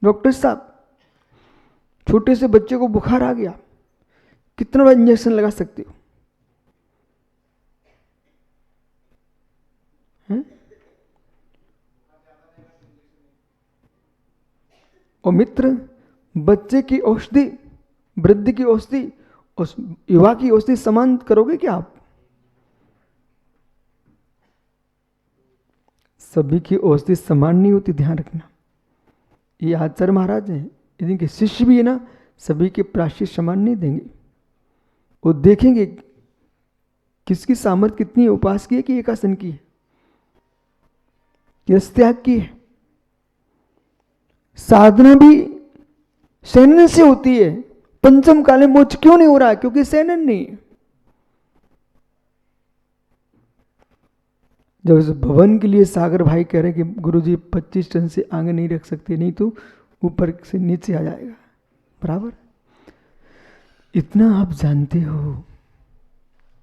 Doctor साहब, छोटे से बच्चे को बुखार आ गया, कितना बड़ा इंजेक्शन लगा सकते हो? हैं? और मित्र, बच्चे की औषधि, वृद्ध की औषधि और युवा की औषधि समान करोगे क्या आप? सभी की औषधि समान नहीं होती, ध्यान रखना। ये आचार्य महाराज हैं, इनके शिष्य भी है ना, सभी के प्रायश्चित समान नहीं देंगे। वो देखेंगे किसकी सामर्थ्य कितनी है, उपास की है कि एकासन की है, त्याग की है। साधना भी सेनन से होती है। पंचम काले मोक्ष क्यों नहीं हो रहा है? क्योंकि सेनन नहीं है। जब इस भवन के लिए सागर भाई कह रहे हैं कि गुरुजी 25 टन से आगे नहीं रख सकते, नहीं तो ऊपर से नीचे आ जाएगा, बराबर। इतना आप जानते हो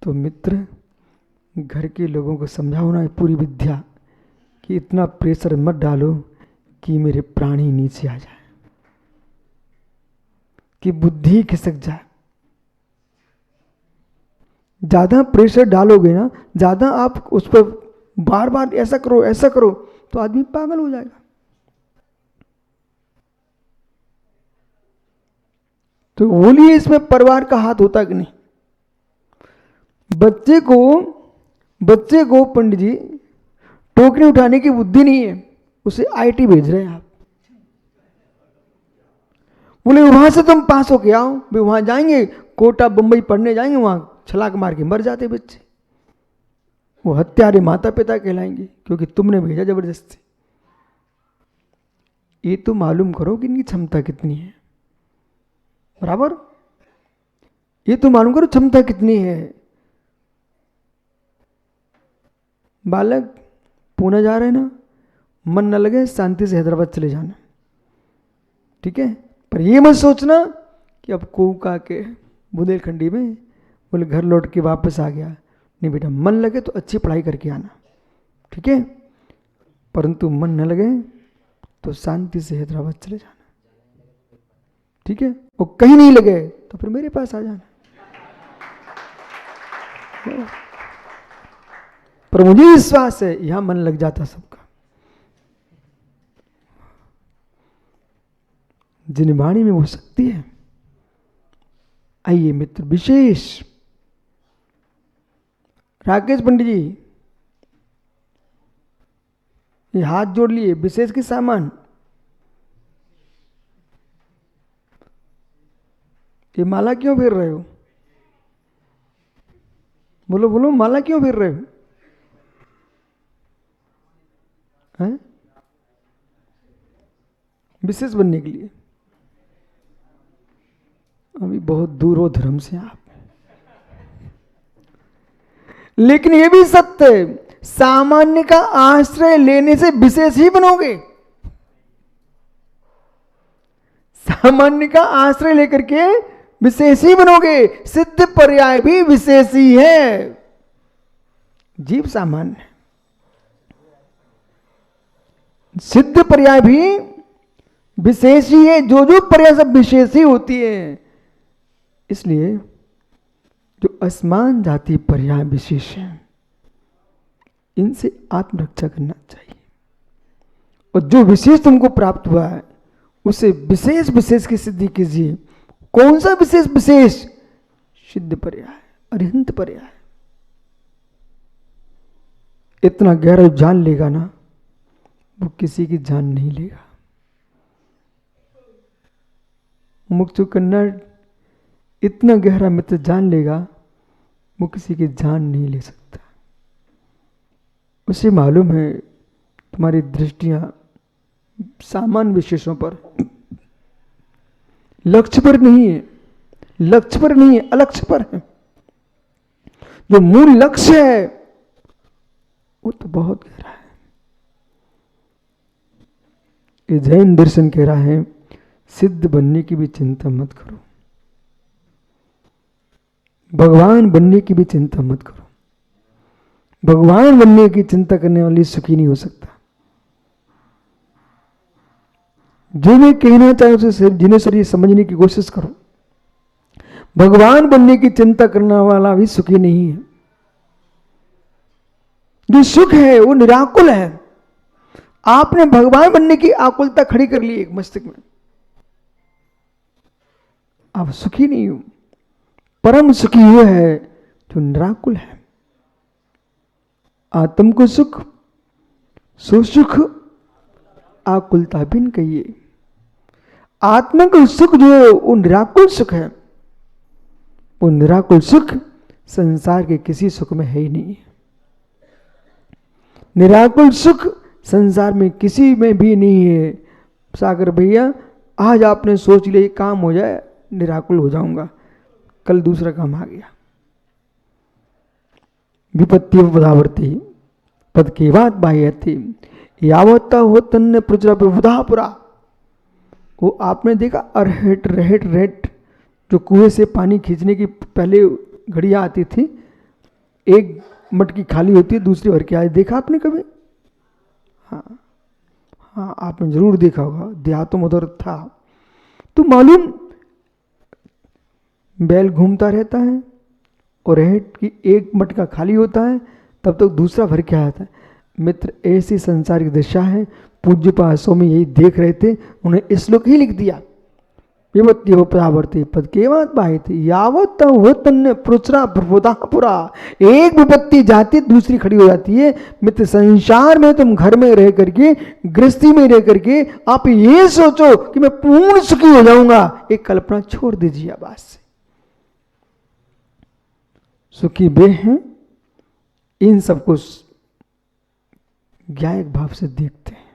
तो मित्र, घर के लोगों को समझाओ ना पूरी विद्या कि इतना प्रेशर मत डालो कि मेरे प्राण ही नीचे आ जाए, कि बुद्धि खिसक जाए। ज्यादा प्रेशर डालोगे ना, ज्यादा आप उस पर बार बार ऐसा करो तो आदमी पागल हो जाएगा। तो बोलिए, इसमें परिवार का हाथ होता कि नहीं? बच्चे को पंडित जी टोकरी उठाने की बुद्धि नहीं है, उसे आईटी भेज रहे हैं आप। बोले वहां से तुम पास होके आओ, वे वहां जाएंगे, कोटा बंबई पढ़ने जाएंगे, वहां छलाक मार के मर जाते बच्चे। वो हत्यारे माता पिता कहलाएंगे, क्योंकि तुमने भेजा जबरदस्ती। ये तो मालूम करो कि इनकी क्षमता कितनी है, बराबर। ये तो मालूम करो क्षमता कितनी है। बालक पुणे जा रहे हैं ना, मन न लगे शांति से हैदराबाद चले जाना, ठीक है। पर ये मत सोचना कि अब कोका के बुंदेलखंडी में बोले घर लौट के वापस आ गया। नहीं बेटा, मन लगे तो अच्छी पढ़ाई करके आना, ठीक है। परंतु मन न लगे तो शांति से हैदराबाद चले जाना, ठीक है। और कहीं नहीं लगे तो फिर मेरे पास आ जाना। पर मुझे विश्वास है यहां मन लग जाता सबका। जिन वाणी में वो शक्ति है। आइए मित्र, विशेष राकेश पंडित जी, ये हाथ जोड़ लिए, विशेष के सामान। ये माला क्यों फेर रहे हो? बोलो बोलो, माला क्यों फेर रहे हो? हैं? विशेष बनने के लिए। अभी बहुत दूर हो धर्म से आप। लेकिन यह भी सत्य है, सामान्य का आश्रय लेने से विशेष ही बनोगे। सामान्य का आश्रय लेकर के विशेष ही बनोगे। सिद्ध पर्याय भी विशेष ही है, जीव सामान्य। सिद्ध पर्याय भी विशेष ही है, जो पर्याय सब विशेष ही होती है। इसलिए जो असमान जाति पर्याय विशेष है, इनसे आत्मरक्षा करना चाहिए। और जो विशेष तुमको प्राप्त हुआ है उसे विशेष की सिद्धि कीजिए। कौन सा विशेष? सिद्ध पर्याय, अरिहंत पर्याय। इतना गहरा जान लेगा ना, वो किसी की जान नहीं लेगा। मुक्ति कन्नड़ इतना गहरा मित्र जान लेगा, वो किसी की जान नहीं ले सकता। उसे मालूम है तुम्हारी दृष्टियां सामान्य विशेषों पर, लक्ष्य पर नहीं है, अलक्ष्य पर है। जो मूल लक्ष्य है वो तो बहुत गहरा है। ये जैन दर्शन कह रहा है, सिद्ध बनने की भी चिंता मत करो, भगवान बनने की भी चिंता मत करो। भगवान बनने की चिंता करने वाली सुखी नहीं हो सकता। जो मैं कहना चाहूं उसे जिन्हें शरीर समझने की कोशिश करो। भगवान बनने की चिंता करने वाला भी सुखी नहीं है। जो सुख है वो निराकुल है। आपने भगवान बनने की आकुलता खड़ी कर ली एक मस्तिष्क में, आप सुखी नहीं हो। परम सुखी वो है जो निराकुल है। आत्म को सुख, सो सुख आकुलता बिन कहिए। आत्मा का सुख जो है वो निराकुल सुख है। वो निराकुल सुख संसार के किसी सुख में है ही नहीं। निराकुल सुख संसार में किसी में भी नहीं है। सागर भैया आज आपने सोच लिया काम हो जाए, निराकुल हो जाऊंगा, कल दूसरा काम आ गया। विपत्ति पदावर्ती पद की बात बाह्य थी यावत्ता हो तन्ने प्रचुरा बुधापुरा। वो आपने देखा अरहेट रहेट रेट जो कुएं से पानी खींचने की पहले घड़ियां आती थी, एक मटकी खाली होती है दूसरी भर के आए, देखा आपने कभी? हाँ हाँ, आपने जरूर देखा होगा, देहातों में उधर था। तो मालूम बैल घूमता रहता है और रहेट की एक मटका खाली होता है, तब तक दूसरा भर के आता है। मित्र ऐसी संसार की दिशा है। पूज्य पासों में यही देख रहे थे, उन्हें श्लोक ही लिख दिया। विपत्ति हो परावर्ती पद के बात बाहे थी यावत हो तन्ने प्रचुरा पुरा। एक विपत्ति जाती दूसरी खड़ी हो जाती है। मित्र संसार में तुम घर में रह करके, गृहस्थी में रह करके आप ये सोचो कि मैं पूर्ण सुखी हो जाऊंगा, एक कल्पना छोड़ दीजिए आवाज से। सुखी वे हैं इन सबको ज्ञायक भाव से देखते हैं।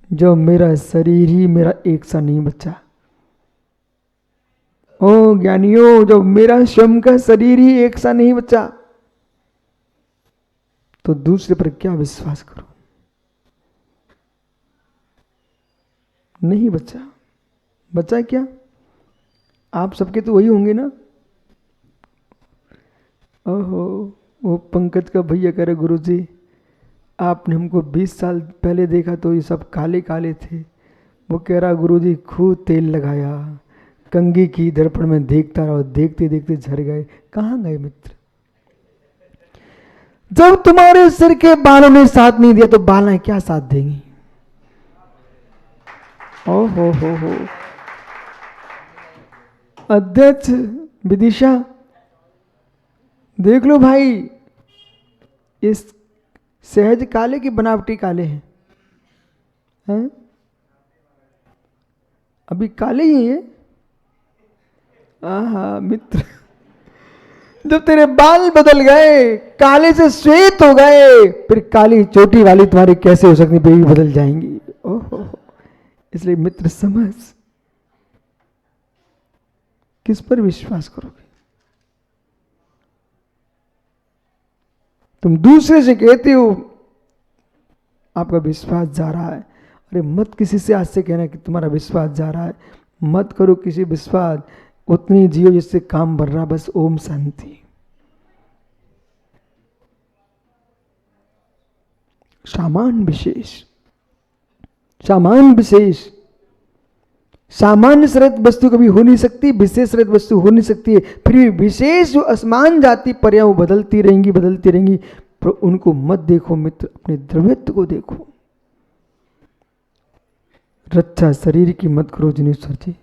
जो मेरा शरीर ही मेरा एक सा नहीं बचा। ओ ज्ञानियों, जब मेरा स्वयं का शरीर ही एक सा नहीं बचा तो दूसरे पर क्या विश्वास करो? नहीं बचा। बचा क्या? आप सबके तो वही होंगे ना। ओहो, वो पंकज का भैया कह रहे गुरुजी आपने हमको 20 साल पहले देखा तो ये सब काले काले थे। वो कह रहा गुरुजी खूब तेल लगाया, कंघी की, दर्पण में देखता रहा, देखते देखते झड़ गए। कहाँ गए मित्र? जब तुम्हारे सिर के बालों ने साथ नहीं दिया तो बालें क्या साथ देंगी? हो अध्यक्ष विदिशा देख लो भाई, इस सहज काले की बनावटी काले हैं? अभी काले ही है। आहा मित्र, जब तेरे बाल बदल गए, काले से श्वेत हो गए, फिर काली चोटी वाली तुम्हारी कैसे हो सकती, बेबी बदल जाएंगी। ओहो, इसलिए मित्र समझ, किस पर विश्वास करोगे? तुम दूसरे से कहते हो आपका विश्वास जा रहा है। अरे मत किसी से आज से कहना कि तुम्हारा विश्वास जा रहा है। मत करो किसी विश्वास, उतनी जियो जिससे काम बढ़ रहा। बस ओम शांति। सामान विशेष, सामान विशेष। सामान्य शरत वस्तु कभी हो नहीं सकती, विशेष शरत वस्तु हो नहीं सकती है। फिर भी विशेष जो असमान जाति पर्याय वो बदलती रहेंगी, बदलती रहेंगी। पर उनको मत देखो मित्र, अपने द्रव्यत्व को देखो। रक्षा शरीर की मत करो जिनेश्वर जी,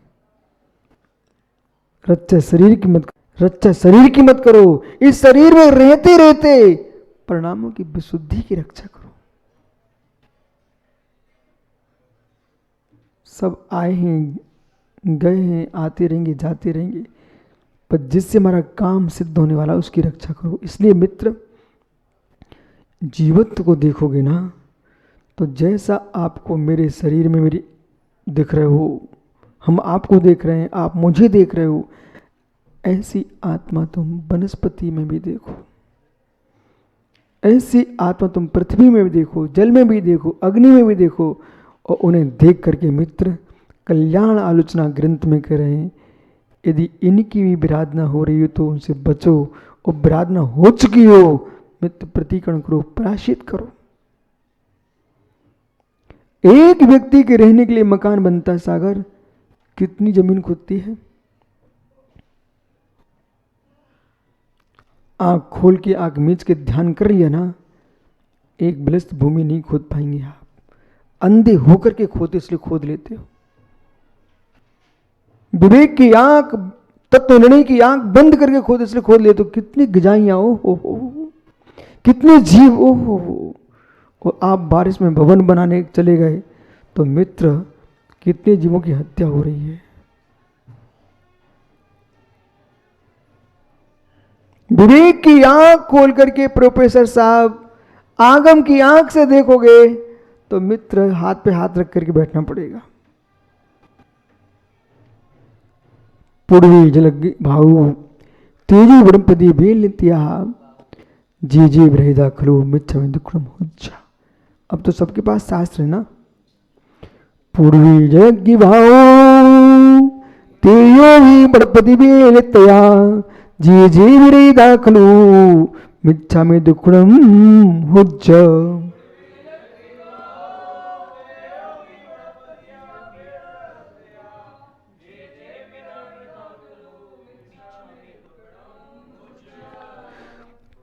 रक्षा शरीर की मत, रक्षा शरीर की मत करो। इस शरीर में रहते रहते परिणामों की विशुद्धि की रक्षा करो। सब आए हैं, गए हैं, आते रहेंगे, जाते रहेंगे, पर जिससे हमारा काम सिद्ध होने वाला उसकी रक्षा करो। इसलिए मित्र, जीवत्व को देखोगे ना, तो जैसा आपको मेरे शरीर में मेरी दिख रहे हो, हम आपको देख रहे हैं, आप मुझे देख रहे हो, ऐसी आत्मा तुम वनस्पति में भी देखो, ऐसी आत्मा तुम पृथ्वी में भी देखो, जल में भी देखो, अग्नि में भी देखो। और उन्हें देख करके मित्र कल्याण आलोचना ग्रंथ में कह रहे हैं, यदि इनकी भी विराधना हो रही हो तो उनसे बचो, और विराधना हो चुकी हो मित्र प्रतिकरण करो, प्रायश्चित करो। एक व्यक्ति के रहने के लिए मकान बनता है सागर, कितनी जमीन खोदती है? आंख खोल के आंख मीच के ध्यान कर लिया ना, एक बलिष्ठ भूमि नहीं खोद पाएंगे आप। अंधे होकर के खोदते इसलिए खोद लेते हो। विवेक की आंख, तत्व निर्णय की आंख बंद करके खोद इसलिए खोद लेते हो। कितनी गिजाइयां, ओ हो, कितने जीव, ओ हो। और आप बारिश में भवन बनाने चले गए तो मित्र कितने जीवों की हत्या हो रही है। विवेक की आंख खोल करके प्रोफेसर साहब आगम की आंख से देखोगे तो मित्र हाथ पे हाथ रख करके बैठना पड़ेगा। पूर्वी जल भाऊ तेजी ब्रह्मपदी बेल नित्या जी जी ब्रहिदा खलु मिच्छा दुखम हुज्जा। अब तो सबके पास शास्त्र है ना। पूर्वी जल भाऊ तेयो ही ब्रह्मपदी बेल नित्या जी जी ब्रहिदा खलु मिच्छा में दुखम हुज्जा।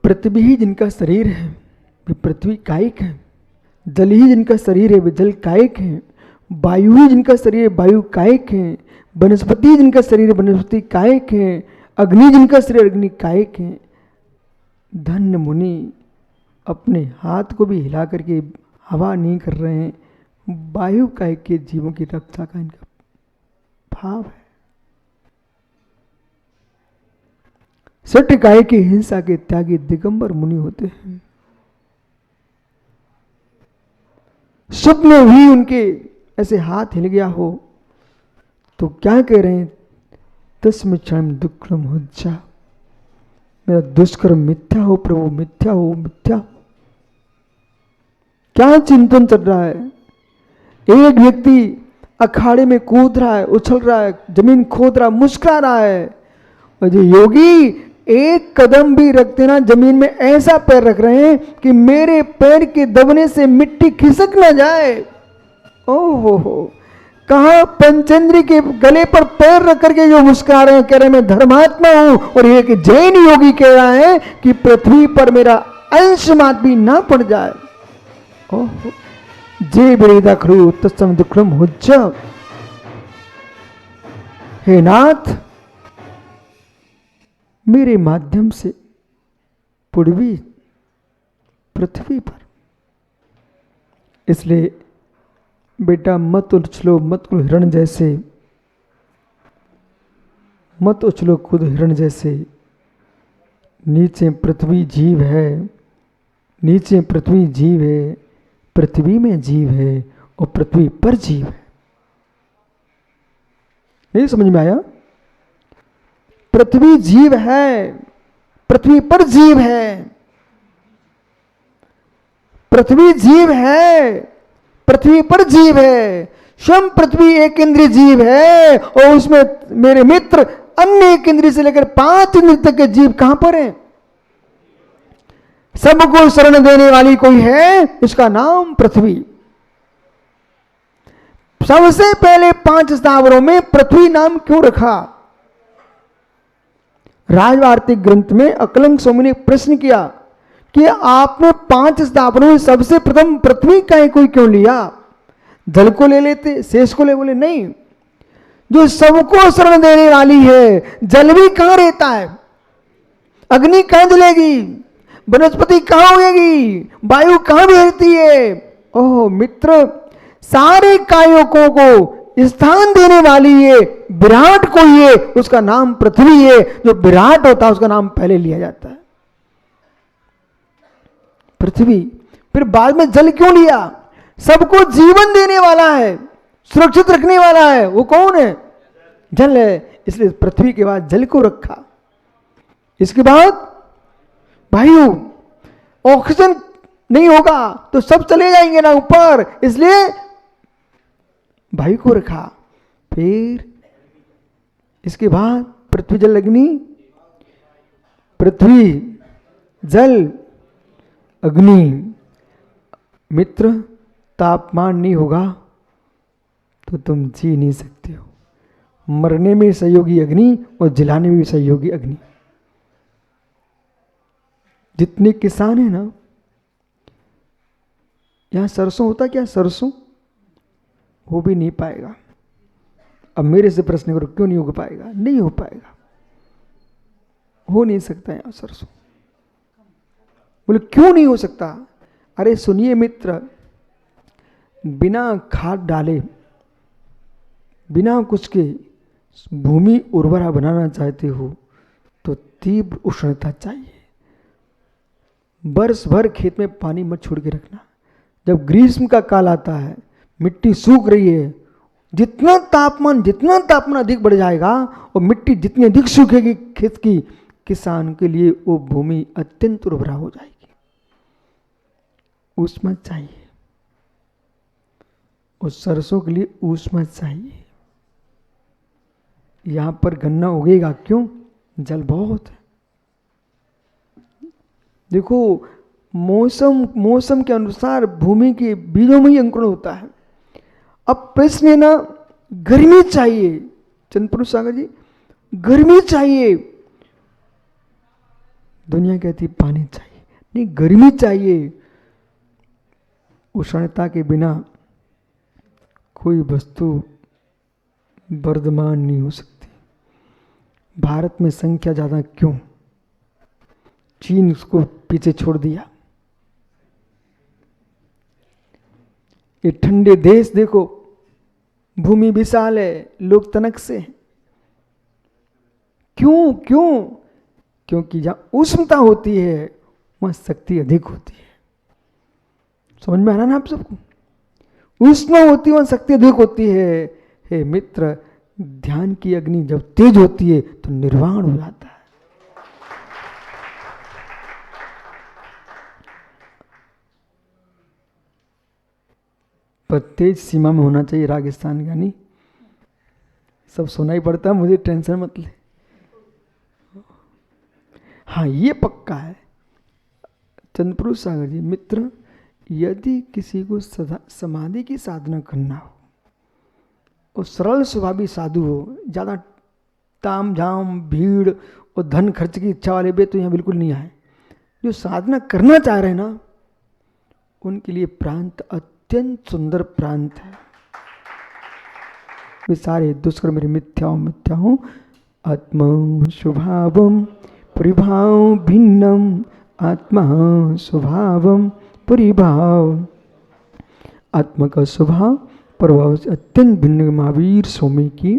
पृथ्वी ही जिनका शरीर है वे पृथ्वी कायिक है। जल ही जिनका शरीर है वे जल कायिक है। वायु ही जिनका शरीर है वायु कायिक है। वनस्पति जिनका शरीर है वनस्पति कायिक है। अग्नि जिनका शरीर अग्नि कायिक है। धन्य मुनि अपने हाथ को भी हिला करके हवा नहीं कर रहे हैं। वायु कायिक के जीवों की रक्षा का इनका भाव है। सट काय की हिंसा के त्यागी दिगंबर मुनि होते हैं। स्वप्न भी उनके ऐसे हाथ हिल गया हो तो क्या कह रहे हैं? तस्म क्षण दुष्कर्म हो जा, मेरा दुष्कर्म मिथ्या हो प्रभु, मिथ्या हो, मिथ्या। क्या चिंतन चल रहा है? एक व्यक्ति अखाड़े में कूद रहा है, उछल रहा है, जमीन खोद रहा है, मुस्कुरा रहा है, और जो योगी एक कदम भी रखते ना जमीन में ऐसा पैर रख रहे हैं कि मेरे पैर के दबने से मिट्टी खिसक ना जाए। ओहो हो, कहा पंचेंद्री के गले पर पैर रख करके जो मुस्कुरा रहे हैं, कह रहे हैं मैं धर्मात्मा हूं। और एक जैन योगी कह रहा है कि पृथ्वी पर मेरा अंश मात्र भी ना पड़ जाए। ओहो, जे बेदा खरु तत्सम दुखम हुज्जा। हे नाथ, मेरे माध्यम से पूर्वी पृथ्वी पर, इसलिए बेटा मत उछलो, मत खुद हिरण जैसे, मत उछलो खुद हिरण जैसे। नीचे पृथ्वी जीव है, नीचे पृथ्वी जीव है, पृथ्वी में जीव है और पृथ्वी पर जीव है। नहीं समझ में आया? पृथ्वी जीव है, पृथ्वी पर जीव है, पृथ्वी जीव है, पृथ्वी पर जीव है। स्वयं पृथ्वी एक इंद्रिय जीव है और उसमें मेरे मित्र अन्य एक इंद्रिय से लेकर 5 इंद्रिय तक के जीव कहां पर हैं? सबको शरण देने वाली कोई है, उसका नाम पृथ्वी। सबसे पहले 5 स्थावरों में पृथ्वी नाम क्यों रखा? राजवार्तिक ग्रंथ में अकलंक स्वामी ने प्रश्न किया कि आपने 5 स्थापनों में सबसे प्रथम पृथ्वी का कोई क्यों लिया? जल को ले लेते, शेष को ले। बोले नहीं, जो सबको शरण देने वाली है, जल भी कहां रहता है? अग्नि कहां जलेगी? वनस्पति कहां उगेगी? वायु कहां बहती है? ओह मित्र, सारे कायकों को स्थान देने वाली ये विराट कोई है, उसका नाम पृथ्वी है। जो विराट होता है उसका नाम पहले लिया जाता है पृथ्वी। फिर बाद में जल क्यों लिया? सबको जीवन देने वाला है, सुरक्षित रखने वाला है, वो कौन है? जल है, इसलिए पृथ्वी के बाद जल को रखा। इसके बाद वायु, ऑक्सीजन नहीं होगा तो सब चले जाएंगे ना ऊपर, इसलिए वायु को रखा। फिर इसके बाद पृथ्वी जल अग्नि, पृथ्वी जल अग्नि। मित्र, तापमान नहीं होगा तो तुम जी नहीं सकते हो। मरने में सहयोगी अग्नि और जलाने में भी सहयोगी अग्नि। जितने किसान है ना, यहां सरसों होता क्या, सरसों हो भी नहीं पाएगा। अब मेरे से प्रश्न करो क्यों नहीं हो पाएगा? नहीं हो पाएगा, हो नहीं सकता यहां सरसों। बोले क्यों नहीं हो सकता? अरे सुनिए मित्र, बिना खाद डाले, बिना कुछ के भूमि उर्वरा बनाना चाहते हो तो तीव्र उष्णता चाहिए। वर्ष भर खेत में पानी मत छोड़ के रखना। जब ग्रीष्म का काल आता है, मिट्टी सूख रही है, जितना तापमान अधिक बढ़ जाएगा और मिट्टी जितनी अधिक सूखेगी खेत की, किसान के लिए वो भूमि अत्यंत उर्वरा हो जाएगी। ऊष्मा चाहिए, उस सरसों के लिए ऊष्मा चाहिए। यहां पर गन्ना उगेगा क्यों? जल बहुत है। देखो मौसम के अनुसार भूमि के बीजों में ही अंकुरण होता है। अब प्रश्न है ना, गर्मी चाहिए, चंद्रपुर सागर जी, गर्मी चाहिए। दुनिया कहती पानी चाहिए, नहीं गर्मी चाहिए। उष्णता के बिना कोई वस्तु वर्धमान नहीं हो सकती। भारत में संख्या ज्यादा क्यों? चीन उसको पीछे छोड़ दिया। ये ठंडे देश देखो, भूमि विशाल है, लोग तनक से हैं। क्यों? क्योंकि जहां उष्णता होती है वहां शक्ति अधिक होती है। समझ में आ रहा ना आप सबको? उष्ण होती है वहां शक्ति अधिक होती है। हे मित्र, ध्यान की अग्नि जब तेज होती है तो निर्वाण हो जाता है। पर तेज सीमा में होना चाहिए। राजस्थान का नहीं, सब सुनाई पड़ता है, मुझे टेंशन मत ले। हाँ ये पक्का है चंद्रपुर सागर जी मित्र, यदि किसी को समाधि की साधना करना हो और सरल स्वभावी साधु हो, ज़्यादा ताम झाम भीड़ और धन खर्च की इच्छा वाले भी तो यहाँ बिल्कुल नहीं आए। जो साधना करना चाह रहे हैं ना, उनके लिए प्रांत अत्यंत सुंदर प्रांत है। वे सारे दुष्कर मेरे मिथ्या हूँ। आत्मा स्वभावम परिभाव भिन्नम, आत्मा स्वभावम परिभाव। आत्मा का स्वभाव प्रभाव से अत्यंत भिन्न। महावीर स्वामी की